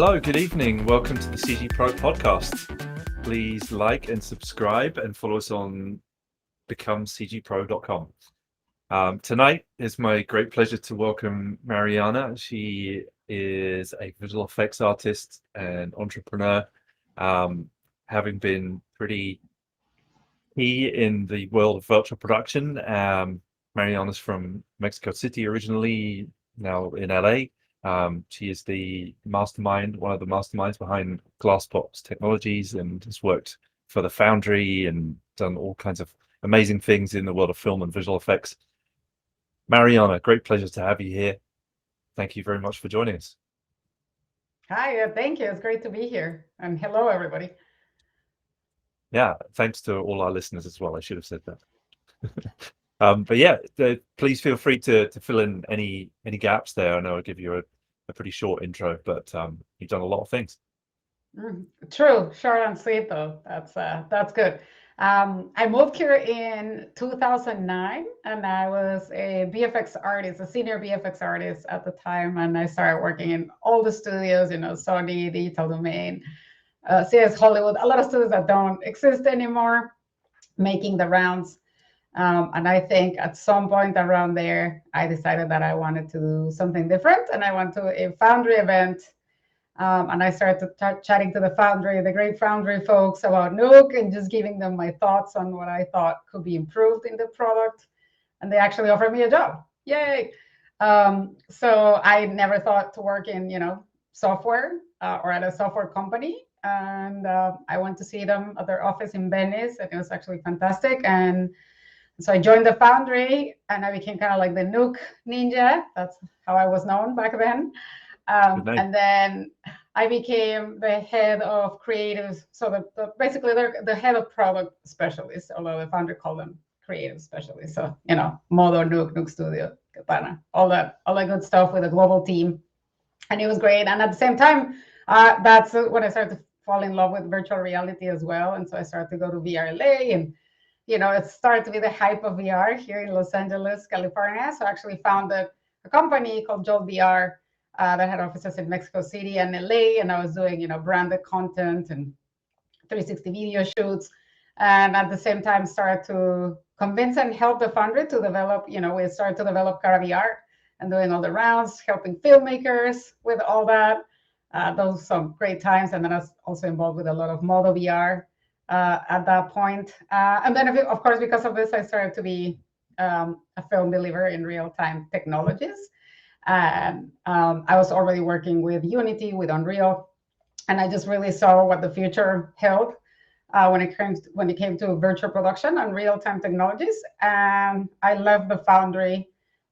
Hello, good evening. Welcome to the CG Pro podcast. Please like and subscribe and follow us on becomecgpro.com. Tonight is my great pleasure to welcome Mariana. She is a visual effects artist and entrepreneur, having been pretty key in the world of virtual production. Mariana's from Mexico City originally, now in LA. She is the mastermind, one of the masterminds behind Glassbox Technologies, and has worked for the Foundry and done all kinds of amazing things in the world of film and visual effects. Mariana, great pleasure to have you here. Thank you very much for joining us. Hi, thank you. It's great to be here. And hello, everybody. Yeah, thanks to all our listeners as well. I should have said that. But yeah, please feel free to fill in any gaps there. I know I'll give you a pretty short intro, but you've done a lot of things. True, short and sweet though. That's good. I moved here in 2009, and I was a VFX artist, a senior VFX artist at the time, and I started working in all the studios, Sony, Digital Domain, CS Hollywood, a lot of studios that don't exist anymore, making the rounds. And I think at some point around there, I decided that I wanted to do something different, and I went to a Foundry event, and I started chatting to the Foundry, the great Foundry folks, about Nuke, and just giving them my thoughts on what I thought could be improved in the product. And they actually offered me a job. Yay! So I never thought to work in, software or at a software company. And I went to see them at their office in Venice, and it was actually fantastic. And so I joined the Foundry, and I became kind of like the Nuke ninja. That's how I was known back then. And then I became the head of creatives. So basically, they're the head of product specialists, although the Foundry called them creative specialists. So, Modo, Nuke Studio, Katana, all that good stuff with a global team. And it was great. And at the same time, that's when I started to fall in love with virtual reality as well. And so I started to go to VRLA, and it started to be the hype of VR here in Los Angeles, California. So I actually founded a company called Jolt VR that had offices in Mexico City and LA. And I was doing, branded content and 360 video shoots. And at the same time, started to convince and help the Foundry to develop, we started to develop Cara VR and doing all the rounds, helping filmmakers with all that. Those were some great times. And then I was also involved with a lot of Modo VR. At that point. And then, of course, because of this, I started to be a film believer in real-time technologies. And I was already working with Unity, with Unreal, and I just really saw what the future held when it came to virtual production and real-time technologies. And I left the Foundry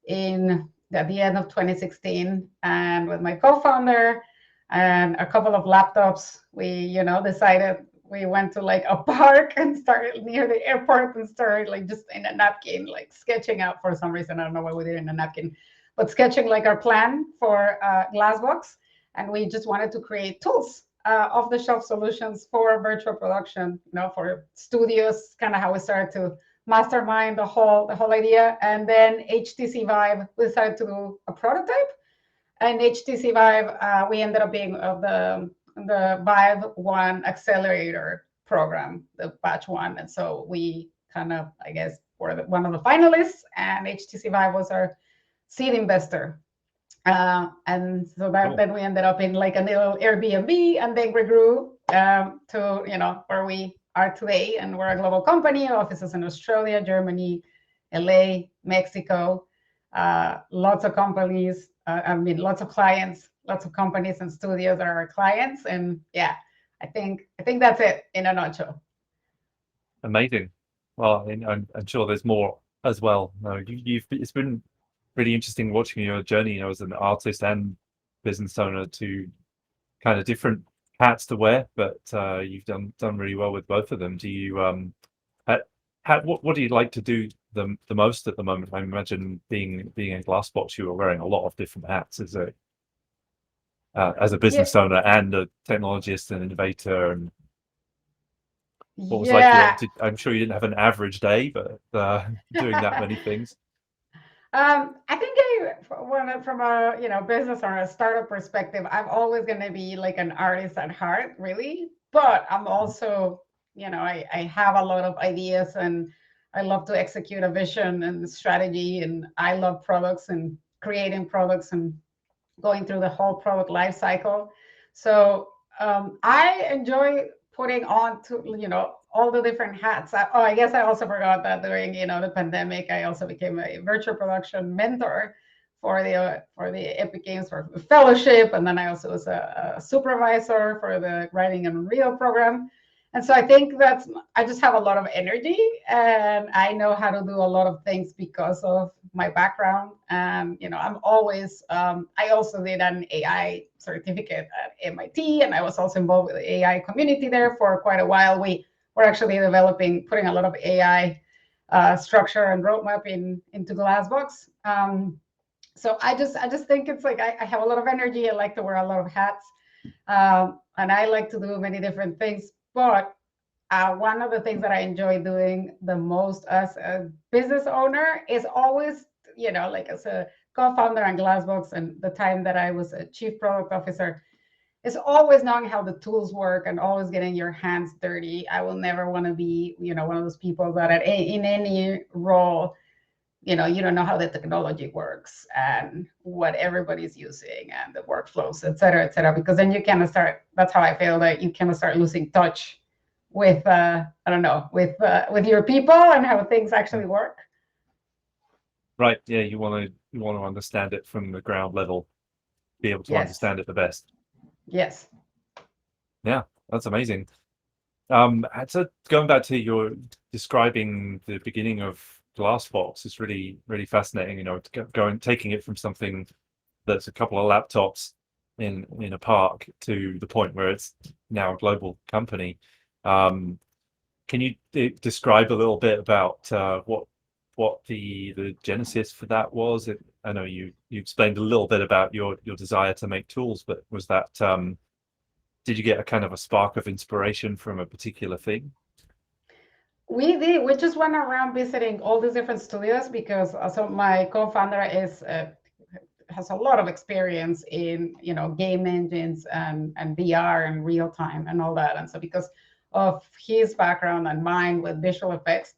at the end of 2016, and with my co-founder and a couple of laptops, we decided. We went to like a park and started near the airport and started like just in a napkin, like sketching out for some reason. I don't know why we did it in a napkin, but sketching like our plan for Glassbox. And we just wanted to create tools, off-the-shelf solutions for virtual production, for studios, kind of how we started to mastermind the whole idea. And then HTC Vive, we decided to do a prototype. And HTC Vive, we ended up being the Vive 1 accelerator program, the batch 1. And so we kind of, I guess, were one of the finalists, and HTC Vive was our seed investor. And so then we ended up in like a little Airbnb, and then we grew to, where we are today. And we're a global company, offices in Australia, Germany, LA, Mexico, lots of companies, lots of clients, lots of companies and studios that are our clients. And yeah, I think that's it in a nutshell. Amazing. Well, I'm sure there's more as well. No, it's been really interesting watching your journey, as an artist and business owner, to kind of different hats to wear, but you've done really well with both of them. Do you what do you like to do the most at the moment? I imagine being in Glassbox, you were wearing a lot of different hats as a business owner and a technologist and innovator. And what was I'm sure you didn't have an average day, but doing that many things. I think from a business or a startup perspective, I'm always going to be like an artist at heart, really. But I'm also, I have a lot of ideas, and I love to execute a vision and strategy, and I love products and creating products and going through the whole product life cycle. So I enjoy putting on to all the different hats. I guess I also forgot that during the pandemic, I also became a virtual production mentor for the Epic Games for fellowship, and then I also was a supervisor for the writing and Unreal program. And so I think I just have a lot of energy, and I know how to do a lot of things because of my background. And I'm always I also did an AI certificate at MIT, and I was also involved with the AI community there for quite a while. We were actually putting a lot of AI structure and roadmap into Glassbox. So I just think it's like I have a lot of energy. I like to wear a lot of hats, and I like to do many different things. But one of the things that I enjoy doing the most as a business owner is always, like as a co-founder on Glassbox, and the time that I was a chief product officer, is always knowing how the tools work and always getting your hands dirty. I will never want to be, one of those people that in any role, you don't know how the technology works and what everybody's using and the workflows, et cetera, because then you kind of start, that's how I feel, that you kind of start losing touch with, I don't know, with your people and how things actually work. Right. Yeah. You want to understand it from the ground level, be able to understand it the best. Yes. Yeah, that's amazing. So going back to your describing the beginning of Glassbox, is really, really fascinating. Taking it from something that's a couple of laptops in a park to the point where it's now a global company. Can you describe a little bit about what the genesis for that was? I know you explained a little bit about your desire to make tools, but was that did you get a kind of a spark of inspiration from a particular thing? We did. We just went around visiting all these different studios because also my co-founder has a lot of experience in game engines and VR and real time and all that. And so because of his background and mine with visual effects,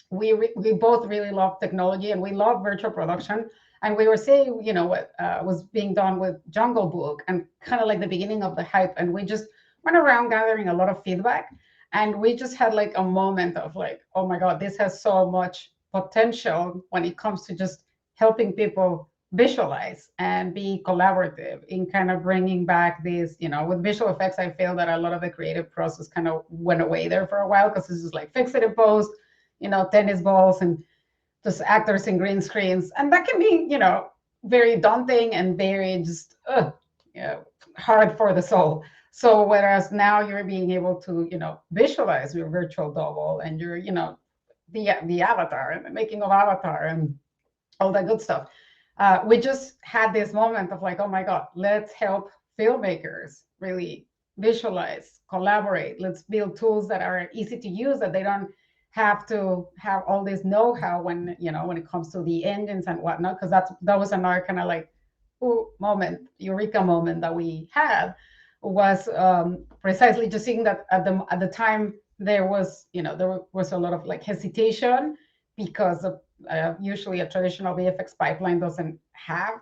we both really love technology and we love virtual production. And we were seeing, what was being done with Jungle Book and kind of like the beginning of the hype. And we just went around gathering a lot of feedback. And we just had like a moment of like, oh my God, this has so much potential when it comes to just helping people visualize and be collaborative in kind of bringing back these, with visual effects. I feel that a lot of the creative process kind of went away there for a while because this is like fix it in post, tennis balls and just actors in green screens. And that can be, very daunting and very just hard for the soul. So whereas now you're being able to, visualize your virtual double and your, the avatar and the making of avatar and all that good stuff. We just had this moment of like, oh my God, let's help filmmakers really visualize, collaborate. Let's build tools that are easy to use, that they don't have to have all this know-how when it comes to the engines and whatnot, because that was another kind of like eureka moment that we had, was precisely just seeing that at the time there was a lot of like hesitation because of usually a traditional VFX pipeline doesn't have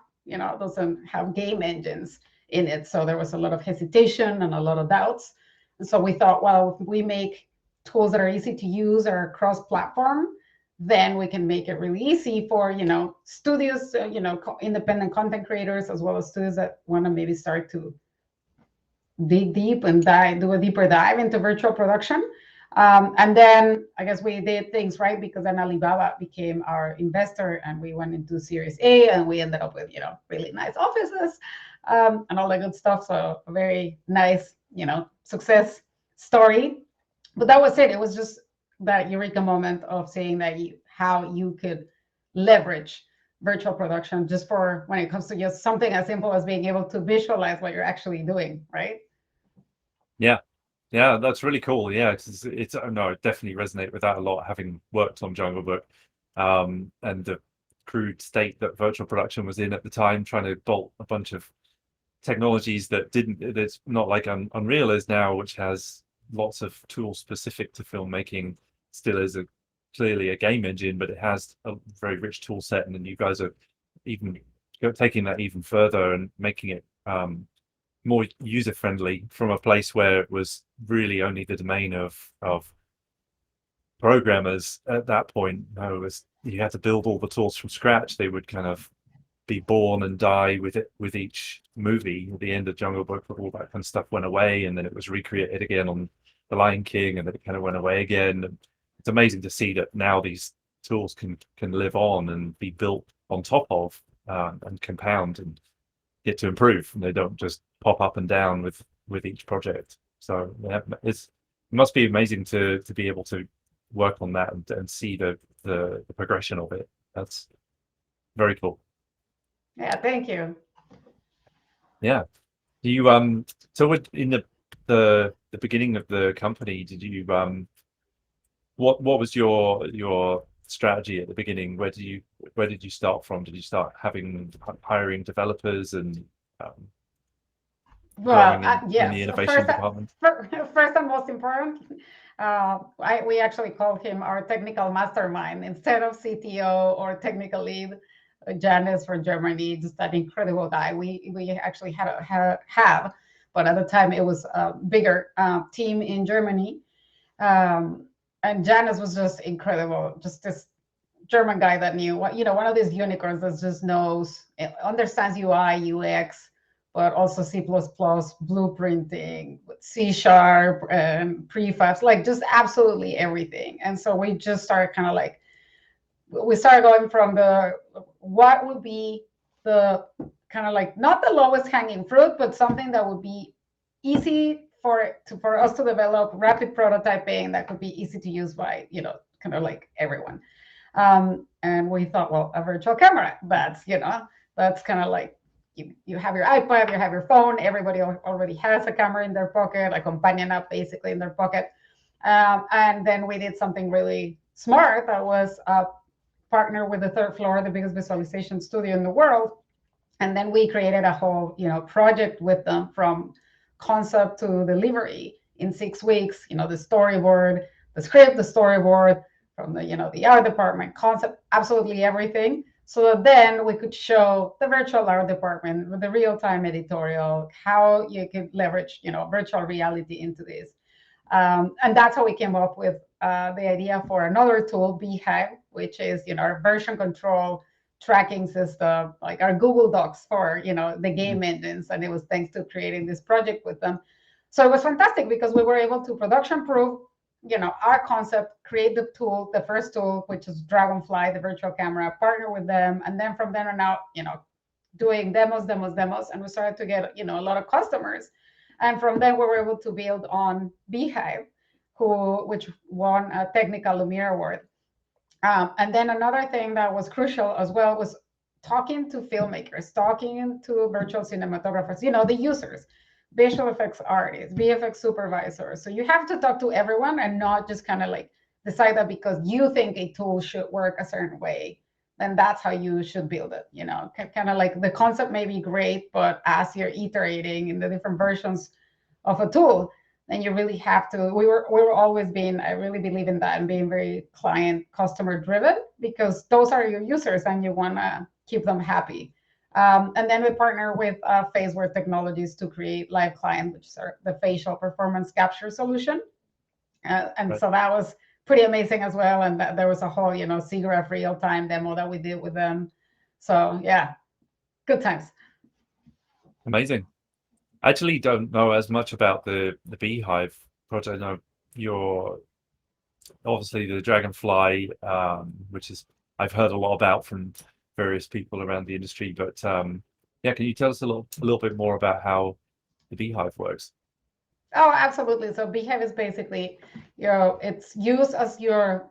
game engines in it, so there was a lot of hesitation and a lot of doubts. And so we thought, well, if we make tools that are easy to use or cross-platform, then we can make it really easy for studios, independent content creators, as well as studios that want to maybe start to dig deep and do a deeper dive into virtual production. And then I guess we did things right, because then Alibaba became our investor and we went into Series A and we ended up with really nice offices and all that good stuff. So a very nice success story. But that was it. It was just that eureka moment of seeing that how you could leverage virtual production just for when it comes to just something as simple as being able to visualize what you're actually doing, right? Yeah, that's really cool. Yeah, it's no, I definitely resonate with that a lot, having worked on Jungle Book, and crude state that virtual production was in at the time, trying to bolt a bunch of technologies that didn't. It's not like Unreal is now, which has lots of tools specific to filmmaking. Still is clearly a game engine, but it has a very rich tool set, and then you guys are even taking that even further and making it more user friendly from a place where it was really only the domain of programmers at that point. You had to build all the tools from scratch. They would kind of be born and die with it, with each movie. At the end of Jungle Book, all that kind of stuff went away, and then it was recreated again on The Lion King, and then it kind of went away again. And it's amazing to see that now these tools can live on and be built on top of and compound and get to improve, and they don't just pop up and down with each project. So yeah, it must be amazing to be able to work on that and see the progression of it. That's very cool. Yeah, thank you. Yeah. Do you so in the beginning of the company, did you what was your strategy at the beginning? Where did you start from? Did you start hiring developers and Well, growing in yes. the innovation department? First and most important, we actually called him our technical mastermind instead of CTO or technical lead. Janice from Germany, just an incredible guy. We actually have, but at the time it was a bigger team in Germany, and Janice was just incredible. Just this German guy that knew what, one of these unicorns that just knows, understands UI, UX, but also C++, blueprinting, C#, and prefabs, like just absolutely everything. And so we just started kind of like, we started going from what would be the kind of like, not the lowest hanging fruit, but something that would be easy for us to develop, rapid prototyping that could be easy to use by, kind of like everyone. And we thought, well, a virtual camera, that's kind of like, you have your iPad, you have your phone, everybody already has a camera in their pocket, a companion app basically in their pocket. And then we did something really smart that was partner with the Third Floor, the biggest visualization studio in the world. And then we created a whole, project with them from concept to delivery in 6 weeks, the storyboard, the script, the storyboard, from the art department, concept, absolutely everything. So that then we could show the virtual art department with the real-time editorial, how you could leverage, virtual reality into this. And that's how we came up with the idea for another tool, Behive, which is, our version control tracking system, like our Google Docs for, the game engines. And it was thanks to creating this project with them. So it was fantastic because we were able to production-proof, our concept, create the tool, the first tool, which is Dragonfly, the virtual camera, partner with them. And then from then on out, doing demos. And we started to get, a lot of customers. And from then we were able to build on Behive, which won a Technical Lumiere Award. And then another thing that was crucial as well was talking to filmmakers, talking to virtual cinematographers, the users, visual effects artists, VFX supervisors. So you have to talk to everyone and not just kind of like decide that because you think a tool should work a certain way, then that's how you should build it. Kind of like the concept may be great, but as you're iterating in the different versions of a tool, then you really have to. We were always being, I really believe in that, and being very client customer driven, because those are your users and you want to keep them happy. And then we partner with Faceware Technologies to create Live Client, which is the facial performance capture solution. And right. So that was pretty amazing as well. And there was a whole, SIGGRAPH real-time demo that we did with them. So yeah, good times. Amazing. I actually don't know as much about the Behive project. I know you're obviously the Dragonfly, which is I've heard a lot about from various people around the industry. But yeah, can you tell us a little bit more about how the Behive works? Oh, absolutely. So Behive is basically, it's used as your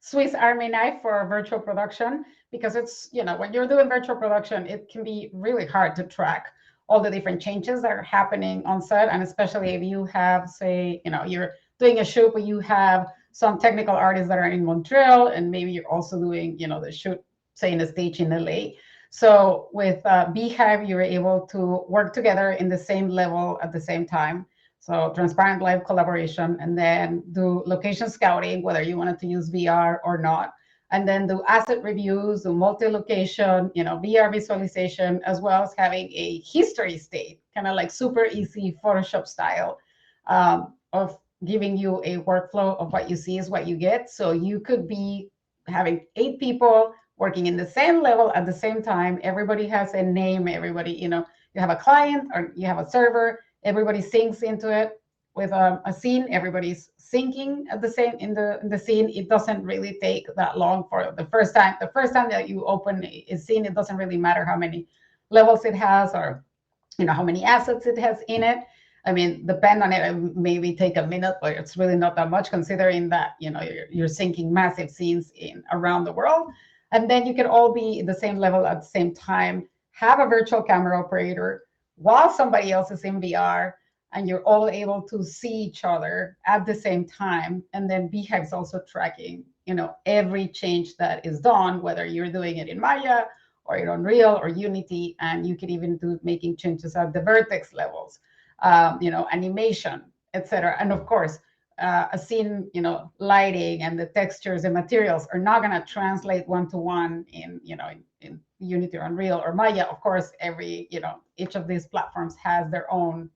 Swiss Army knife for virtual production, because it's, when you're doing virtual production, it can be really hard to track all the different changes that are happening on set. And especially if you have, say, you're doing a shoot, but you have some technical artists that are in Montreal, and maybe you're also doing, the shoot say, in a stage in LA. So with Behive, you're able to work together in the same level at the same time. So transparent live collaboration, and then do location scouting, whether you wanted to use VR or not, and then do asset reviews, do multi-location, VR visualization, as well as having a history state, kind of like super easy Photoshop style, of giving you a workflow of what you see is what you get. So you could be having 8 people working in the same level at the same time. Everybody has a name. Everybody, you have a client or you have a server. Everybody syncs into it with a scene. Everybody's syncing at the same in the scene. It doesn't really take that long for the first time. The first time that you open a scene, it doesn't really matter how many levels it has or how many assets it has in it. I mean, depend on it, maybe take a minute, but it's really not that much considering that, you're syncing massive scenes in around the world. And then you can all be in the same level at the same time, have a virtual camera operator while somebody else is in VR, and you're all able to see each other at the same time. And then Beehive's also tracking, every change that is done, whether you're doing it in Maya or in Unreal or Unity, and you can even do making changes at the vertex levels. Animation, etc. And of course, a scene, lighting and the textures and materials are not going to translate one-to-one in Unity or Unreal or Maya. Of course, each of these platforms has their own,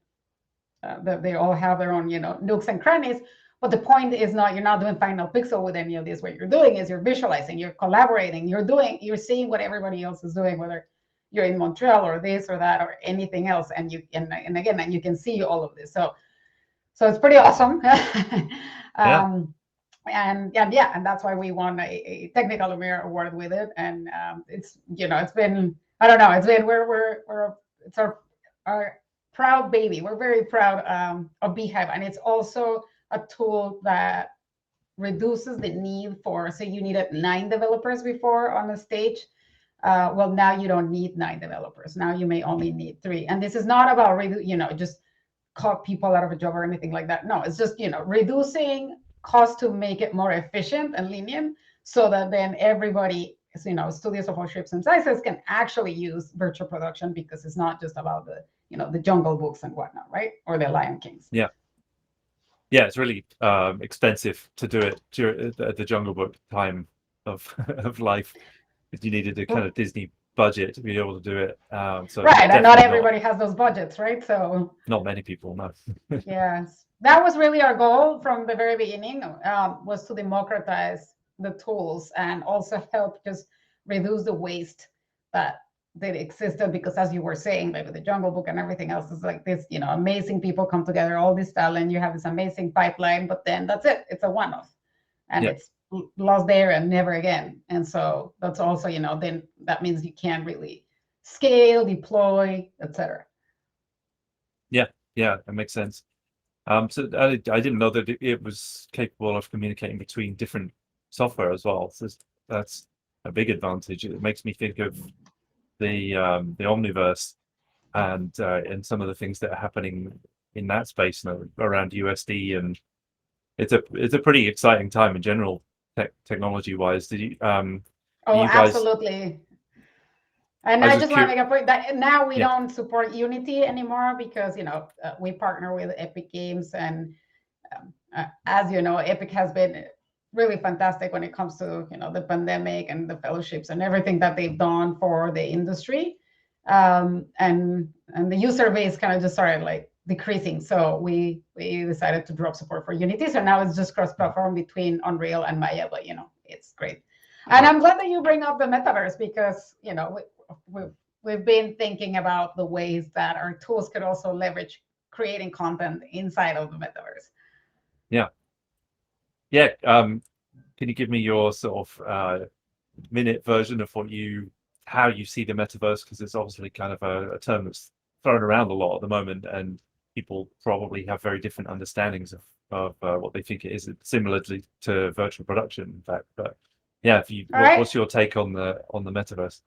they all have their own, nooks and crannies. But the point is you're not doing final pixel with any of this. What you're doing is you're visualizing, you're collaborating, you're seeing what everybody else is doing, whether you're in Montreal or this or that or anything else, and you can see all of this. So it's pretty awesome. And that's why we won a technical Lumiere award with it. And it's been, I don't know, it's our proud baby. We're very proud of Beehive, and it's also a tool that reduces the need for, so you needed 9 developers before on the stage. Well, now you don't need 9 developers. Now you may only need 3. And this is not about, just cut people out of a job or anything like that. No, it's just, reducing cost to make it more efficient and lenient, so that then everybody, studios of all shapes and sizes can actually use virtual production, because it's not just about the Jungle Books and whatnot, right? Or the Lion Kings. Yeah. Yeah, it's really expensive to do it during the Jungle Book time of life. You needed a kind of Disney budget to be able to do it. So right, and not everybody has those budgets, right? So not many people, no. Yes, that was really our goal from the very beginning, was to democratize the tools and also help just reduce the waste that existed. Because as you were saying, like with the Jungle Book and everything else, is like this, amazing people come together, all this talent, you have this amazing pipeline, but then that's it. It's a one-off, and it's lost there and never again. And so that's also, then that means you can't really scale, deploy, etc. Yeah, that makes sense. So I didn't know that it was capable of communicating between different software as well. So that's a big advantage. It makes me think of the Omniverse and some of the things that are happening in that space now around USD, and it's a pretty exciting time in general, technology wise. Did you? Oh, you guys... absolutely. And I just want to make a point that now we don't support Unity anymore, because we partner with Epic Games, and as you know, Epic has been really fantastic when it comes to the pandemic and the fellowships and everything that they've done for the industry, and the user base kind of just started like decreasing. So we decided to drop support for Unity. So now it's just cross-platform between Unreal and Maya, but it's great. And I'm glad that you bring up the metaverse, because we've been thinking about the ways that our tools could also leverage creating content inside of the metaverse. Yeah. Can you give me your sort of minute version of how you see the metaverse? Because it's obviously kind of a term that's thrown around a lot at the moment, and people probably have very different understandings of what they think it is, similarly to virtual production, in fact. But yeah, what's your take on the metaverse?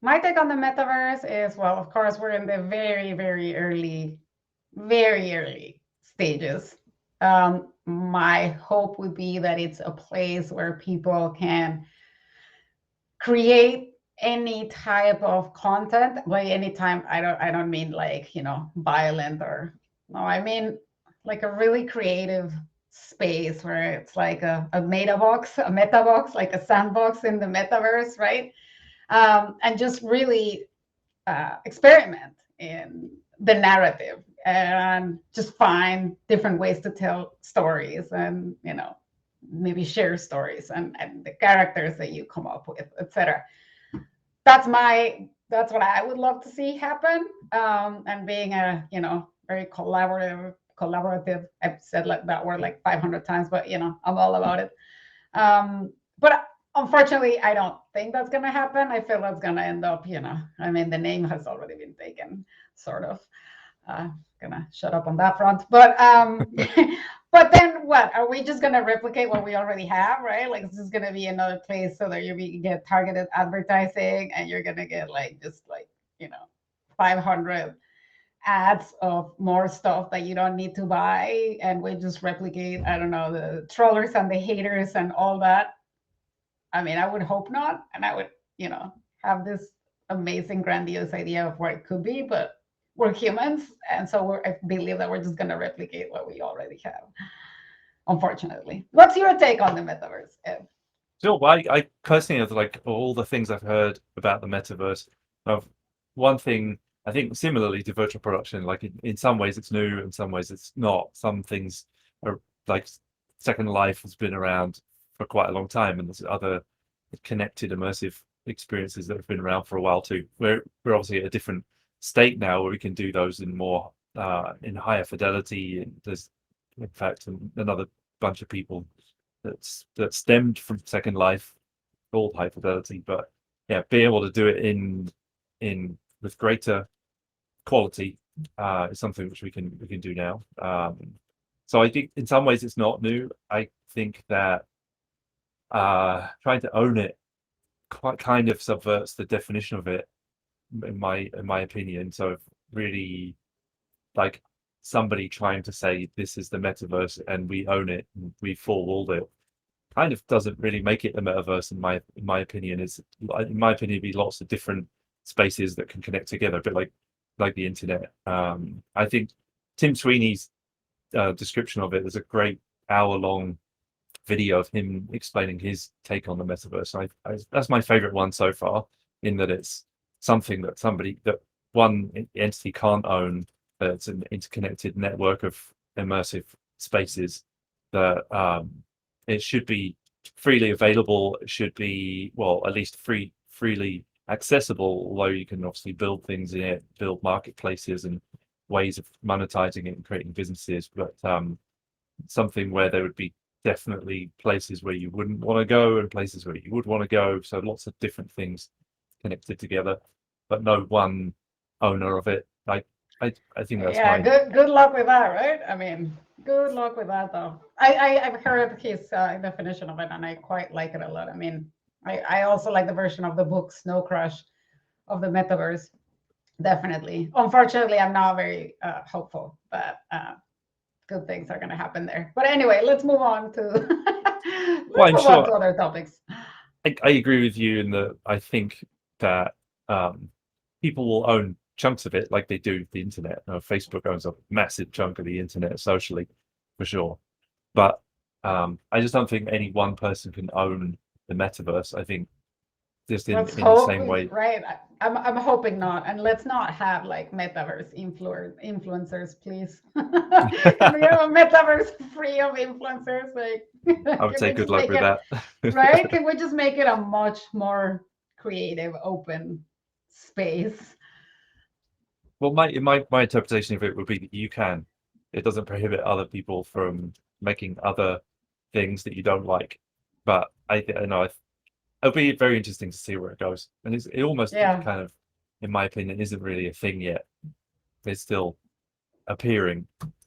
My take on the metaverse is, well, of course, we're in the very, very early stages. My hope would be that it's a place where people can create any type of content. By any time, I don't mean like, violent, or no, I mean like a really creative space where it's like a meta box, a meta box, like a sandbox in the metaverse, right? And just really experiment in the narrative and just find different ways to tell stories, and maybe share stories, and the characters that you come up with, etc. That's what I would love to see happen. And being a very collaborative, I've said like that word like 500 times, but I'm all about it. But unfortunately, I don't think that's gonna happen. I feel that's gonna end up, I mean, the name has already been taken, sort of. Gonna shut up on that front. But but then what? Are we just gonna replicate what we already have, right? Like, this is gonna be another place so that you get targeted advertising, and you're gonna get like just like 500 ads of more stuff that you don't need to buy, and we just replicate, I don't know, the trollers and the haters and all that. I mean, I would hope not, and I would have this amazing grandiose idea of what it could be, but we're humans, and so I believe that we're just going to replicate what we already have, unfortunately. What's your take on the metaverse, Ed? So I personally have, like, all the things I've heard about the metaverse. Of one thing, I think similarly to virtual production, like in some ways it's new, in some ways it's not. Some things are like Second Life has been around for quite a long time, and there's other connected immersive experiences that have been around for a while too. We're obviously at a different state now where we can do those in more in higher fidelity. And there's in fact another bunch of people that stemmed from Second Life, all high fidelity, but yeah, being able to do it in with greater quality is something which we can do now. So I think in some ways it's not new. I think that trying to own it quite kind of subverts the definition of it, in my opinion. So really, like, somebody trying to say this is the metaverse and we own it and we forewalled it, kind of doesn't really make it a metaverse. In my opinion, it'd be lots of different spaces that can connect together, a bit like the internet. I think Tim Sweeney's description of it, there's a great hour-long video of him explaining his take on the metaverse. That's my favorite one so far, in that it's something that one entity can't own. It's an interconnected network of immersive spaces that it should be freely available. It should be, well, at least freely accessible, although you can obviously build things in it, build marketplaces and ways of monetizing it and creating businesses. But something where there would be definitely places where you wouldn't want to go and places where you would want to go. So lots of different things connected together, but no one owner of it. I think that's good luck with that, right? I mean, good luck with that, though. I've heard his definition of it, and I quite like it a lot. I mean, I also like the version of the book Snow Crush of the metaverse. Definitely. Unfortunately, I'm not very hopeful, but good things are going to happen there. But anyway, let's move on to on to other topics. I agree with you in that I think that people will own chunks of it, like they do the internet. Facebook owns a massive chunk of the internet socially, for sure. But I just don't think any one person can own the metaverse. I think just in the same way, right? I'm hoping not, and let's not have like metaverse influencers, please. Can we have a metaverse free of influencers? Like, I would say good luck with that. Right? Can we just make it a much more creative, open space? Well, my interpretation of it would be that you can. It doesn't prohibit other people from making other things that you don't like. But it'll be very interesting to see where it goes. And it almost kind of, in my opinion, isn't really a thing yet. It's still appearing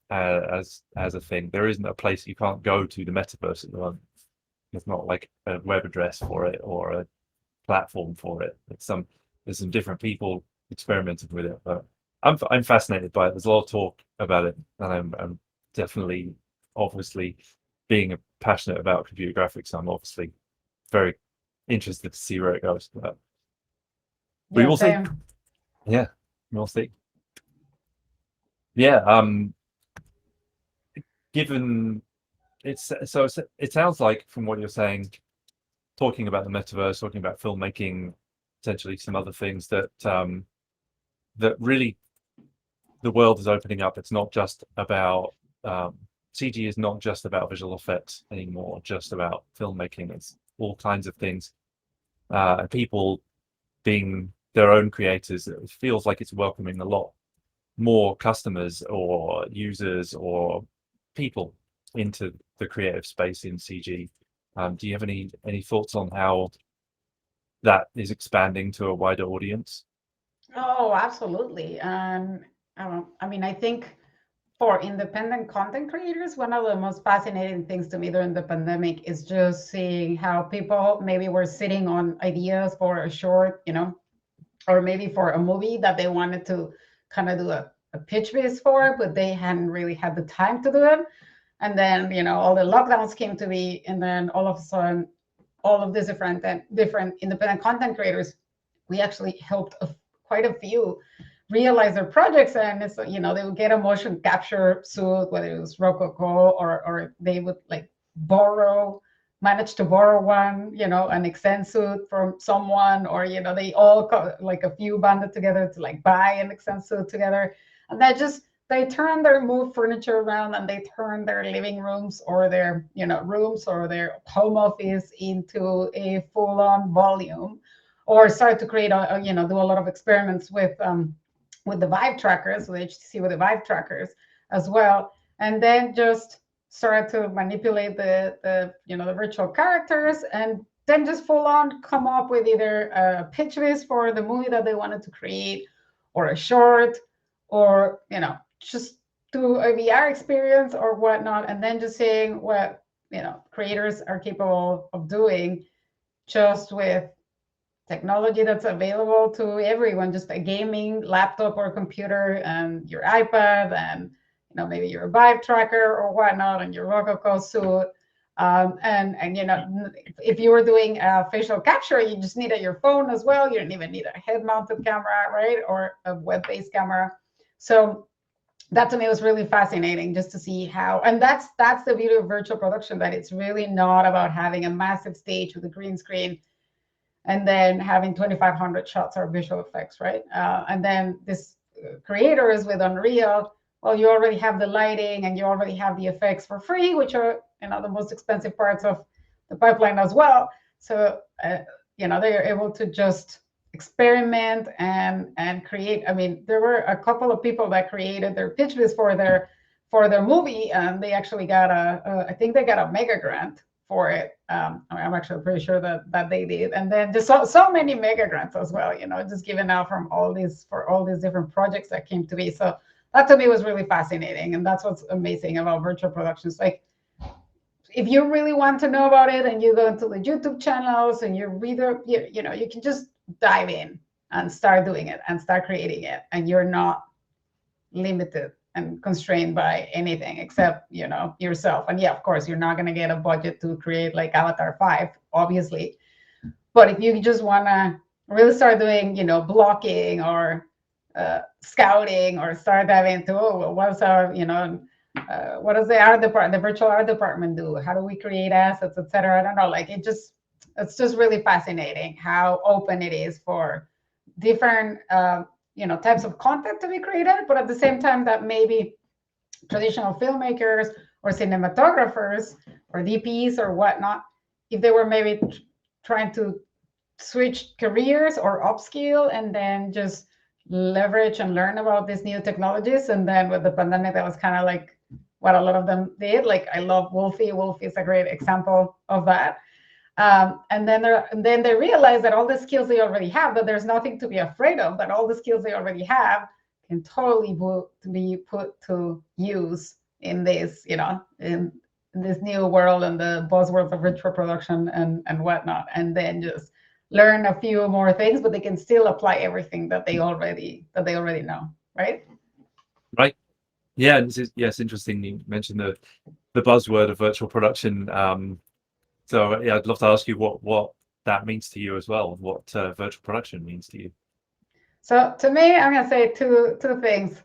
as a thing. There isn't a place you can't go to the metaverse at the moment. It's not like a web address for it or a platform for it. There's some different people experimenting with it, but I'm fascinated by it. There's a lot of talk about it, and I'm definitely, obviously, being passionate about computer graphics, I'm obviously very interested to see where it goes. But we Yeah, will see. same. Yeah, we'll see. Yeah. Given it sounds like from what you're saying, talking about the metaverse, talking about filmmaking, potentially some other things that that really the world is opening up. It's not just about CG is not just about visual effects anymore, just about filmmaking. It's all kinds of things. People being their own creators, it feels like it's welcoming a lot more customers or users or people into the creative space in CG. Do you have any thoughts on how that is expanding to a wider audience? Oh, absolutely. I mean, I think for independent content creators, one of the most fascinating things to me during the pandemic is just seeing how people maybe were sitting on ideas for a short, or maybe for a movie that they wanted to kind of do a pitch base for, but they hadn't really had the time to do it. And then, all the lockdowns came to be, and then all of a sudden, all of these different independent content creators, we actually helped quite a few realize their projects. And it's, they would get a motion capture suit, whether it was Rococo, or they would like manage to borrow one, an extend suit from someone, or they all like a few banded together to like buy an extend suit together. And that just, they turn their move furniture around, and they turn their living rooms or their rooms or their home office into a full-on volume, or start to create do a lot of experiments with the Vive trackers, with HTC, with the Vive trackers as well, and then just started to manipulate the virtual characters, and then just full on come up with either a pitch list for the movie that they wanted to create, or a short, or just do a VR experience or whatnot, and then just seeing what creators are capable of doing just with technology that's available to everyone, just a gaming laptop or computer and your iPad, and maybe your Vive tracker or whatnot, and your Rococo suit. And if you were doing facial capture, you just needed your phone as well. You don't even need a head-mounted camera, right, or a web-based camera. So that to me was really fascinating, just to see how, and that's the beauty of virtual production, that it's really not about having a massive stage with a green screen and then having 2,500 shots or visual effects, right? And then this creators with Unreal, well, you already have the lighting and you already have the effects for free, which are the most expensive parts of the pipeline as well. So they're able to just experiment and create. I mean, there were a couple of people that created their pitch list for their movie, and they actually got I think they got a mega grant for it. I'm actually pretty sure that they did. And then just so many mega grants as well, just given out from all these different projects that came to be. So that to me was really fascinating. And that's what's amazing about virtual productions. Like, if you really want to know about it, and you go into the YouTube channels and you read you can just dive in and start doing it and start creating it. And you're not limited and constrained by anything except yourself. And yeah, of course, you're not going to get a budget to create like Avatar 5, obviously. But if you just want to really start doing blocking or scouting, or start diving into what's our what does the virtual art department do, how do we create assets, etc. I don't know, like it's just really fascinating how open it is for different types of content to be created, but at the same time that maybe traditional filmmakers or cinematographers or DPs or whatnot, if they were maybe trying to switch careers or upskill and then just leverage and learn about these new technologies. And then with the pandemic, that was kind of like what a lot of them did. Like, I love Wolfie. Wolfie is a great example of that. And then they realize that all the skills they already have, that there's nothing to be afraid of, that all the skills they already have can totally be put to use in this, in this new world and the buzzwords of virtual production and whatnot. And then just learn a few more things, but they can still apply everything that they already know, right? Right. Yeah, it's interesting you mentioned the buzzword of virtual production. So yeah, I'd love to ask you what that means to you as well, what virtual production means to you. So to me, I'm gonna say two things.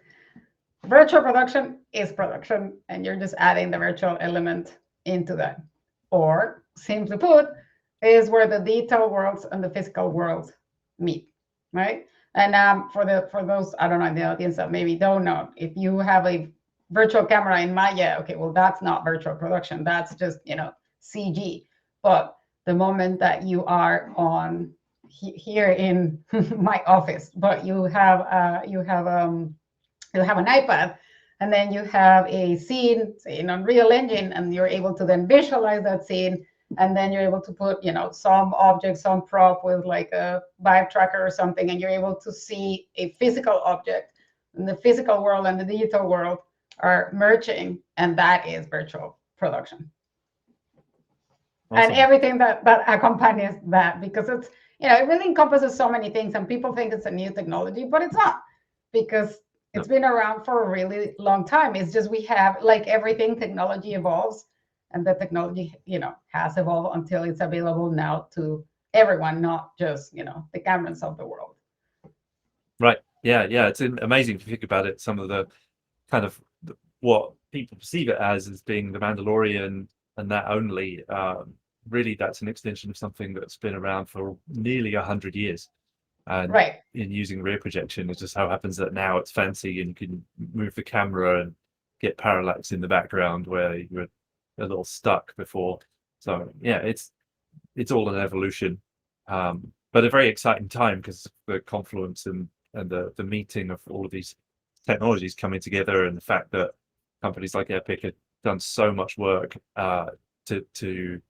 Virtual production is production, and you're just adding the virtual element into that. Or simply put, is where the digital worlds and the physical worlds meet, right? And for those, I don't know, in the audience that maybe don't know, if you have a virtual camera in Maya, okay, well, that's not virtual production. That's just, CG. But the moment that you are on here in my office, but you have an iPad, and then you have a scene, say in Unreal Engine, and you're able to then visualize that scene, and then you're able to put, some object, some prop with like a Vive tracker or something, and you're able to see a physical object, and the physical world and the digital world are merging, and that is virtual production. Awesome. And everything that accompanies that, because it's, it really encompasses so many things, and people think it's a new technology, but it's not, because it's been around for a really long time. It's just we have, like everything, technology evolves, and the technology, has evolved until it's available now to everyone, not just, the Camerons of the world. Right. Yeah. It's amazing if you think about it. Some of the kind of what people perceive it as being the Mandalorian and that only, really that's an extension of something that's been around for nearly 100 years. And right. In using rear projection, it just so happens that now it's fancy and you can move the camera and get parallax in the background where you were a little stuck before. So yeah, it's all an evolution, but a very exciting time, because the confluence and the meeting of all of these technologies coming together, and the fact that companies like Epic have done so much work to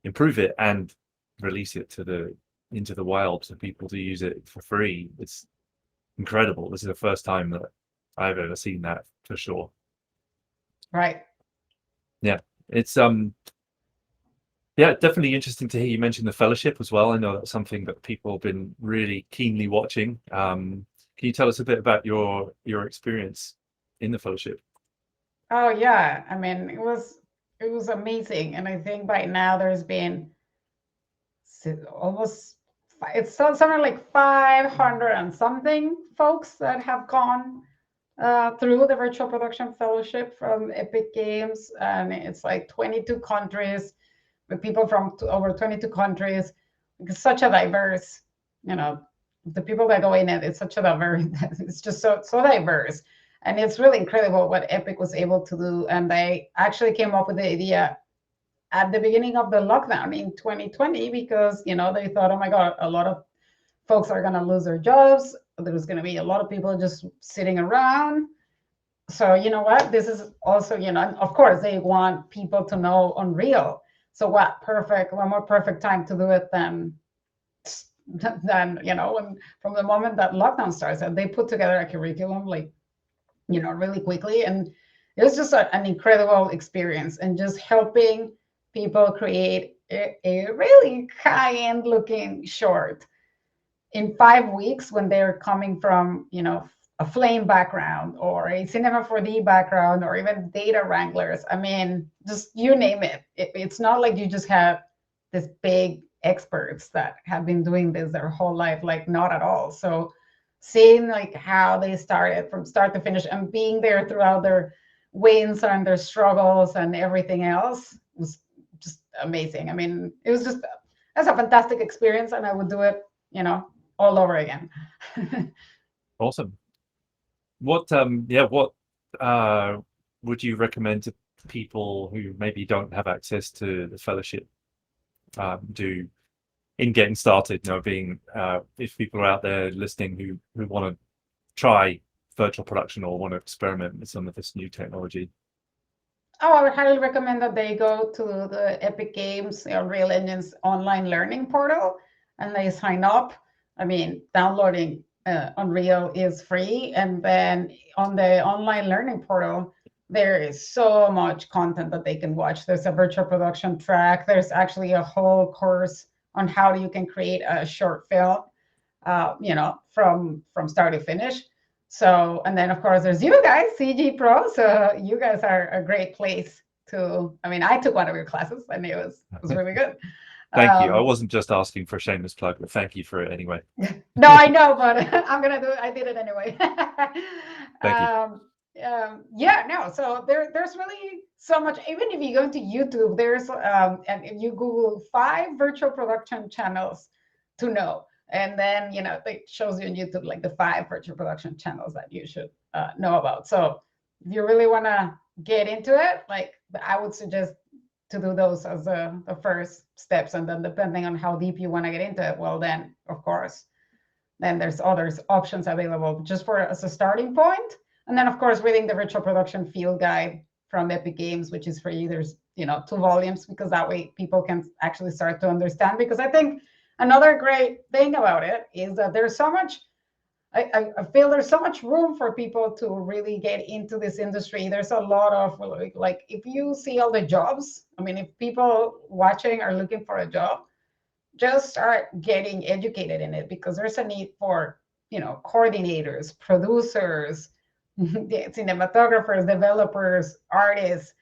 improve it and release it into the wild for people to use it for free. It's incredible. This is the first time that I've ever seen that, for sure. Right. Yeah, it's definitely interesting to hear you mention the fellowship as well. I know that's something that people have been really keenly watching. Can you tell us a bit about your experience in the fellowship? Oh yeah, I mean, it was amazing, and I think by now there's been almost, it's somewhere like 500 and something folks that have gone through the virtual production fellowship from Epic Games, and it's like 22 countries with people from over 22 countries. It's such a diverse, the people that go in it, it's such a diverse, it's just so diverse, and it's really incredible what Epic was able to do. And they actually came up with the idea at the beginning of the lockdown in 2020, because they thought, oh my God, a lot of folks are going to lose their jobs. There's going to be a lot of people just sitting around. So you know what? This is also, of course, they want people to know Unreal. So one more perfect time to do it than when, from the moment that lockdown starts. And they put together a curriculum, like, really quickly. And it was just an incredible experience, and just helping people create a really high-end looking short in 5 weeks, when they're coming from, a flame background or a Cinema 4D background, or even data wranglers. I mean, just you name it. It's not like you just have this big experts that have been doing this their whole life, like not at all. So seeing like how they started from start to finish, and being there throughout their wins and their struggles and everything else, was just amazing. I mean, that's a fantastic experience, and I would do it, all over again. Awesome. What would you recommend to people who maybe don't have access to the fellowship do in getting started? Being if people are out there listening who want to try virtual production or want to experiment with some of this new technology? Oh, I would highly recommend that they go to the Epic Games Unreal Engine's online learning portal, and they sign up. I mean, downloading Unreal is free, and then on the online learning portal, there is so much content that they can watch. There's a virtual production track. There's actually a whole course on how you can create a short film, from start to finish. So, and then of course there's you guys, CG Pro. So you guys are a great place to. I mean, I took one of your classes, and it was really good. Thank you. I Um, wasn't just asking for a shameless plug, but thank you for it anyway. no, I know, but I'm gonna do it. I did it anyway. Thank you. Yeah, no. So there's really so much. Even if you go to YouTube, there's and if you Google 5 virtual production channels to know, and then it shows you on YouTube like the 5 virtual production channels that you should know about. So if you really want to get into it, like I would suggest to do those as the first steps, and then depending on how deep you want to get into it, well, then of course then there's other options available just for as a starting point. And then of course reading the virtual production field guide from Epic Games, which is free. There's 2 volumes, because that way people can actually start to understand. Because I think another great thing about it is that there's so much I feel there's so much room for people to really get into this industry. There's a lot of, like, if you see all the jobs, I mean, if people watching are looking for a job, just start getting educated in it, because there's a need for coordinators, producers, cinematographers, developers, artists,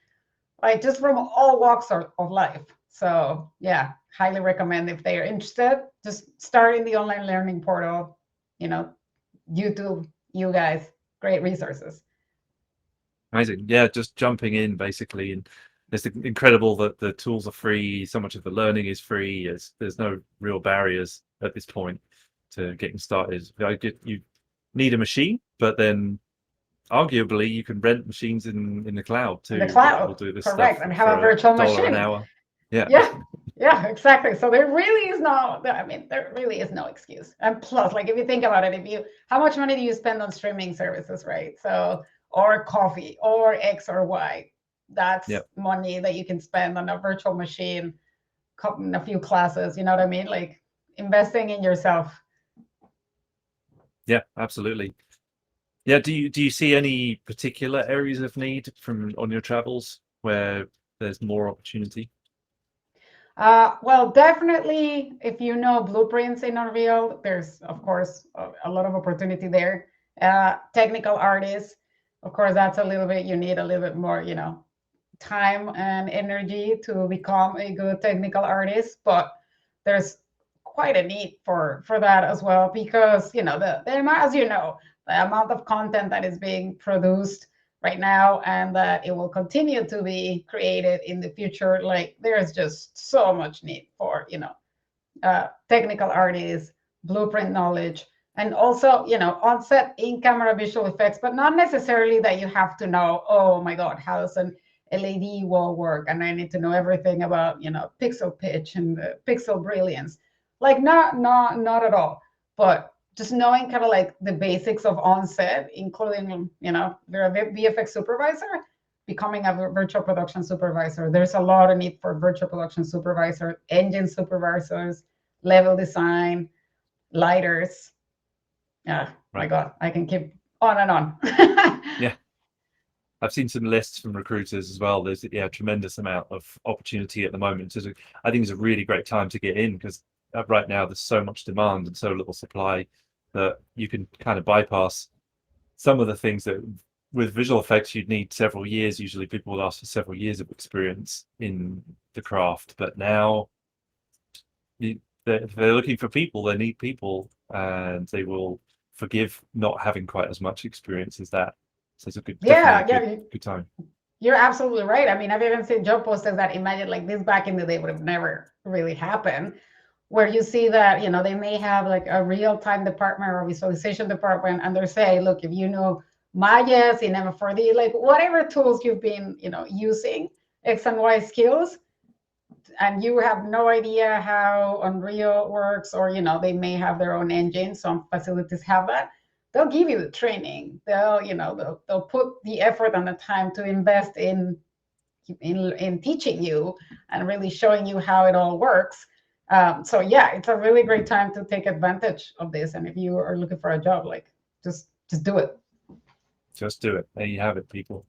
like just from all walks of life. So yeah, highly recommend, if they are interested, just start in the online learning portal, YouTube, you guys, great resources. Amazing. Yeah, just jumping in basically, and it's incredible that the tools are free. So much of the learning is free. There's no real barriers at this point to getting started. You need a machine, but then arguably you can rent machines in the cloud In the too that will cloud, do this stuff correct, and have a for virtual $1 an machine. hour. Yeah. Yeah, exactly. So there really is there really is no excuse. And plus, like, if you think about it, how much money do you spend on streaming services, right? So, or coffee, or X or Y, that's Yep. money that you can spend on a virtual machine, a few classes, you know what I mean? Like, investing in yourself. Yeah, absolutely. Yeah, do you see any particular areas of need on your travels where there's more opportunity? Well, definitely, if you know blueprints in Unreal, there's, of course, a lot of opportunity there. Technical artists, of course, that's a little bit, you need a little bit more, time and energy to become a good technical artist, but there's quite a need for that as well, because, the amount, as the amount of content that is being produced right now, and that it will continue to be created in the future. Like, there's just so much need for technical artists, blueprint knowledge, and also on-set in-camera visual effects, but not necessarily that you have to know, oh my god, how does an LED wall work, and I need to know everything about pixel pitch and pixel brilliance. Like, not at all, but just knowing kind of like the basics of on-set, including you're a VFX supervisor, becoming a virtual production supervisor. There's a lot of need for virtual production supervisor, engine supervisors, level design, lighters. Yeah, my God, I can keep on and on. Yeah, I've seen some lists from recruiters as well. There's a tremendous amount of opportunity at the moment. I think it's a really great time to get in, because right now there's so much demand and so little supply that you can kind of bypass some of the things that with visual effects you'd need several years. Usually people would ask for several years of experience in the craft, but now if they're looking for people, they need people, and they will forgive not having quite as much experience as that. So it's definitely a good time. You're absolutely right. I mean, I've even seen job posters that imagine like this back in the day would have never really happened, where you see that they may have like a real-time department or visualization department, and they're saying, look, if you know Maya, Cinema 4D, like whatever tools you've been using, X and Y skills, and you have no idea how Unreal works, or they may have their own engine. Some facilities have that. They'll give you the training. They'll put the effort and the time to invest in teaching you and really showing you how it all works. So yeah, it's a really great time to take advantage of this. And if you are looking for a job, like just do it. Just do it. There you have it, people.